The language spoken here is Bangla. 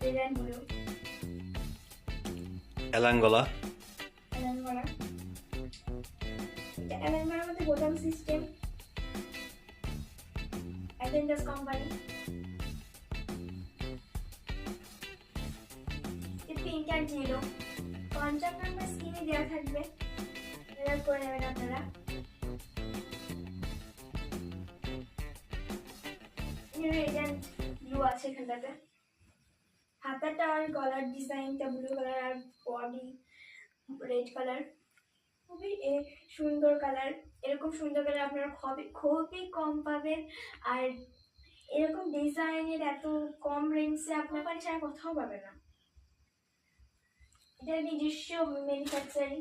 Red and blue. এলাঙ্গলা। এলানগড়া, এটা এলানগড়ার মধ্যে বোতাম system. Attendance company. Pink and yellow contract number স্ক্রিনে দেওয়া থাকবে, রেড করে নেবেন আপনারা। রেড অ্যান্ড ব্লু আছে এখানটাতে। হাতাটা আর গলার ডিজাইনটা ব্লু কালার আর বডি রেড কালার, খুবই সুন্দর কালার। এরকম সুন্দর কালার আপনারা খুবই খুবই কম পাবেন। আর এরকম ডিজাইনের এত কম রেঞ্জে আপনার বাড়ি ছাড়া কোথাও পাবেন না। এটা নিজস্ব ম্যানুফ্যাকচারিং।